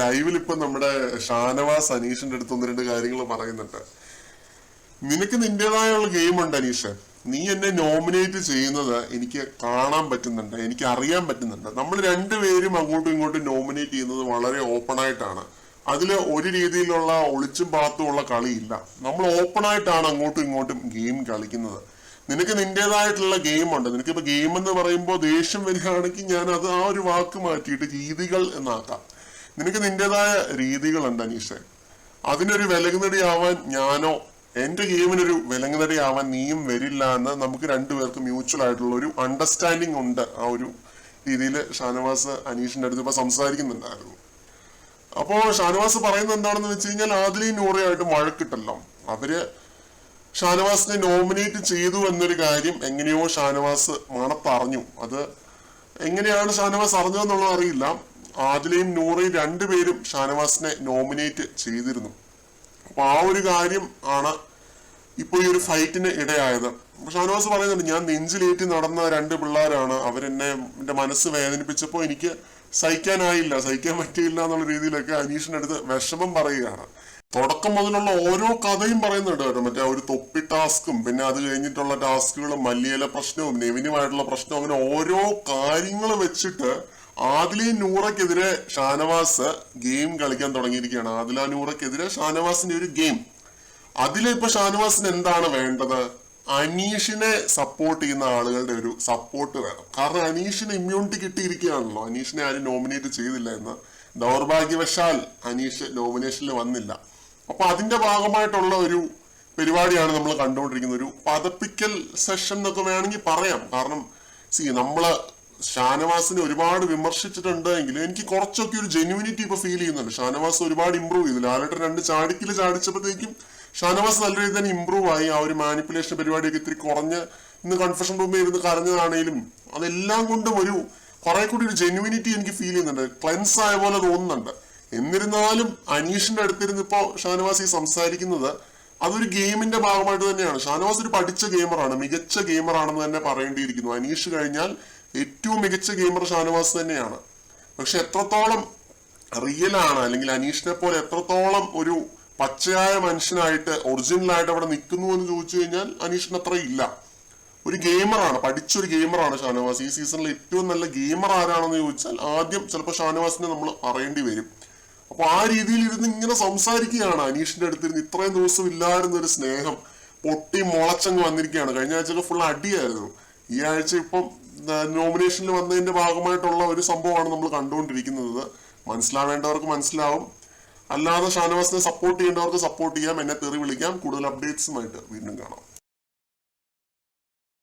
ലൈവിൽ ഇപ്പൊ നമ്മുടെ ഷാനവാസ് അനീഷിന്റെ അടുത്ത് ഒന്ന് രണ്ട് കാര്യങ്ങൾ പറയുന്നുണ്ട്. നിനക്ക് നിന്റേതായുള്ള ഗെയിം ഉണ്ട് അനീഷ്. നീ എന്നെ നോമിനേറ്റ് ചെയ്യുന്നത് എനിക്ക് കാണാൻ പറ്റുന്നുണ്ട്, എനിക്ക് അറിയാൻ പറ്റുന്നുണ്ട്. നമ്മൾ രണ്ടുപേരും അങ്ങോട്ടും ഇങ്ങോട്ടും നോമിനേറ്റ് ചെയ്യുന്നത് വളരെ ഓപ്പൺ ആയിട്ടാണ്. അതിൽ ഒരു രീതിയിലുള്ള ഒളിച്ചും പാത്തും ഉള്ള കളിയില്ല. നമ്മൾ ഓപ്പൺ ആയിട്ടാണ് അങ്ങോട്ടും ഇങ്ങോട്ടും ഗെയിം കളിക്കുന്നത്. നിനക്ക് നിന്റേതായിട്ടുള്ള ഗെയിം ഉണ്ട്. നിനക്കിപ്പോ ഗെയിം എന്ന് പറയുമ്പോൾ ദേഷ്യം വരികയാണെങ്കിൽ ഞാൻ അത് ആ ഒരു വാക്ക് മാറ്റിയിട്ട് രീതികൾ എന്നാക്കാം. നിനക്ക് നിന്റേതായ രീതികളുണ്ട് അനീഷെ. അതിനൊരു വിലങ്ങുതടിയാവാൻ ഞാനോ എന്റെ ഗെയിമിനൊരു വിലങ്ങുതടിയാവാൻ നീയും വരില്ല എന്ന് നമുക്ക് രണ്ടുപേർക്ക് മ്യൂച്വൽ ആയിട്ടുള്ള ഒരു അണ്ടർസ്റ്റാൻഡിങ് ഉണ്ട്. ആ ഒരു രീതിയിൽ ഷാനവാസ് അനീഷിന്റെ അടുത്ത് ഇപ്പൊ സംസാരിക്കുന്നുണ്ടായിരുന്നു. അപ്പോ ഷാനവാസ് പറയുന്നത് എന്താണെന്ന് വെച്ച് കഴിഞ്ഞാൽ ആദിലയും നൂറയായിട്ട് വഴക്കിട്ടല്ലോ. അവര് ഷാനവാസിനെ നോമിനേറ്റ് ചെയ്തു എന്നൊരു കാര്യം എങ്ങനെയോ ഷാനവാസ് മണത്തറിഞ്ഞു. അത് എങ്ങനെയാണ് ഷാനവാസ് അറിഞ്ഞതെന്നുള്ളത് അറിയില്ല. ആദിലയും നൂറയും രണ്ടുപേരും ഷാനവാസിനെ നോമിനേറ്റ് ചെയ്തിരുന്നു. അപ്പൊ ആ ഒരു കാര്യം ആണ് ഇപ്പൊ ഈ ഒരു ഫൈറ്റിന് ഇടയായത്. ഷാനവാസ് പറയുന്നുണ്ട്, ഞാൻ നെഞ്ചിലേറ്റി നടന്ന രണ്ട് പിള്ളേരാണ്, അവരെന്നെ എന്റെ മനസ്സ് വേദനിപ്പിച്ചപ്പോ എനിക്ക് സഹിക്കാൻ പറ്റിയില്ല എന്നുള്ള രീതിയിലൊക്കെ അനീഷിന്റെ അടുത്ത് വിഷമം പറയുകയാണ്. തുടക്കം മുതലുള്ള ഓരോ കഥയും പറയുന്നുണ്ട് കേട്ടോ. മറ്റേ ഒരു തൊപ്പി ടാസ്കും പിന്നെ അത് കഴിഞ്ഞിട്ടുള്ള ടാസ്കുകളും മല്ലിയില പ്രശ്നവും നെവിനുമായിട്ടുള്ള പ്രശ്നവും അങ്ങനെ ഓരോ കാര്യങ്ങൾ വെച്ചിട്ട് ആദില നൂറയ്ക്കെതിരെ ഷാനവാസ് ഗെയിം കളിക്കാൻ തുടങ്ങിയിരിക്കുകയാണ്. ആദില നൂറയ്ക്കെതിരെ ഷാനവാസിന്റെ ഒരു ഗെയിം. അതിലിപ്പോ ഷാനവാസിന് എന്താണ് വേണ്ടത്? അനീഷിനെ സപ്പോർട്ട് ചെയ്യുന്ന ആളുകളുടെ ഒരു സപ്പോർട്ട് വേണം. കാരണം അനീഷിന് ഇമ്മ്യൂണിറ്റി കിട്ടിയിരിക്കുകയാണല്ലോ. അനീഷിനെ ആരും നോമിനേറ്റ് ചെയ്തില്ല എന്ന്. ദൗർഭാഗ്യവശാൽ അനീഷ് നോമിനേഷനിൽ വന്നില്ല. അപ്പൊ അതിന്റെ ഭാഗമായിട്ടുള്ള ഒരു പരിപാടിയാണ് നമ്മൾ കണ്ടുകൊണ്ടിരിക്കുന്നത്. ഒരു പതപ്പിക്കൽ സെഷൻ എന്നൊക്കെ വേണമെങ്കിൽ പറയാം. കാരണം നമ്മള് ഷാനവാസിനെ ഒരുപാട് വിമർശിച്ചിട്ടുണ്ട് എങ്കിലും എനിക്ക് കുറച്ചൊക്കെ ഒരു ജെന്യൂനിറ്റി ഇപ്പൊ ഫീൽ ചെയ്യുന്നുണ്ട്. ഷാനവാസ് ഒരുപാട് ഇമ്പ്രൂവ് ചെയ്തു. ലാലേട്ടൻ രണ്ട് ചാടിക്കല് ചാടിച്ചപ്പോഴത്തേക്കും ഷാനവാസ് നല്ല രീതിയിൽ തന്നെ ഇമ്പ്രൂവ് ആയി. ആ ഒരു മാനിപ്പുലേഷൻ പരിപാടിയൊക്കെ ഇത്തിരി കുറഞ്ഞ് ഇന്ന് കൺഫെഷൻ റൂമിൽ ഇരുന്ന് കരഞ്ഞതാണേലും അതെല്ലാം കൊണ്ടും ഒരു കുറെ കൂടി ഒരു ജെന്യൂനിറ്റി എനിക്ക് ഫീൽ ചെയ്യുന്നുണ്ട്. ക്ലെൻസ് ആയ പോലെ തോന്നുന്നുണ്ട്. എന്നിരുന്നാലും അനീഷിന്റെ അടുത്തിരുന്ന് ഇപ്പോ ഷാനവാസ് ഈ സംസാരിക്കുന്നത് അതൊരു ഗെയിമിന്റെ ഭാഗമായിട്ട് തന്നെയാണ്. ഷാനവാസ് ഒരു പഠിച്ച ഗെയിമറാണ്, മികച്ച ഗെയിമറാണെന്ന് തന്നെ പറയേണ്ടിയിരിക്കുന്നു. അനീഷ് കഴിഞ്ഞാൽ ഏറ്റവും മികച്ച ഗെയിമർ ഷാനവാസ് തന്നെയാണ്. പക്ഷെ എത്രത്തോളം റിയൽ ആണ്, അല്ലെങ്കിൽ അനീഷിനെ പോലെ എത്രത്തോളം ഒരു പച്ചയായ മനുഷ്യനായിട്ട് ഒറിജിനലായിട്ട് അവിടെ നിൽക്കുന്നു എന്ന് ചോദിച്ചു കഴിഞ്ഞാൽ അനീഷിന് അത്ര ഇല്ല. ഒരു ഗെയിമറാണ്, പഠിച്ചൊരു ഗെയിമറാണ് ഷാനവാസ്. ഈ സീസണിൽ ഏറ്റവും നല്ല ഗെയിമർ ആരാണെന്ന് ചോദിച്ചാൽ ആദ്യം ചിലപ്പോൾ ഷാനവാസിനെ നമ്മൾ അറിയേണ്ടി വരും. അപ്പൊ ആ രീതിയിൽ ഇരുന്ന് ഇങ്ങനെ സംസാരിക്കുകയാണ്. അനീഷിന്റെ അടുത്തിരുന്ന് ഇത്രയും ദിവസം ഇല്ലായിരുന്ന ഒരു സ്നേഹം പൊട്ടി മുളച്ചങ്ങ് വന്നിരിക്കുകയാണ്. കഴിഞ്ഞ ആഴ്ചയൊക്കെ ഫുൾ അടിയായിരുന്നു. ഈ ആഴ്ച ഇപ്പം നോമിനേഷനിൽ വന്നതിന്റെ ഭാഗമായിട്ടുള്ള ഒരു സംഭവമാണ് നമ്മൾ കണ്ടുകൊണ്ടിരിക്കുന്നത്. മനസ്സിലാവേണ്ടവർക്ക് മനസ്സിലാവും, അല്ലാതെ ഷാനവാസിനെ സപ്പോർട്ട് ചെയ്യേണ്ടവർക്ക് സപ്പോർട്ട് ചെയ്യാം. എന്നെ തെറി വിളിക്കാം. കൂടുതൽ അപ്ഡേറ്റ്സുമായിട്ട് വീണ്ടും കാണാം.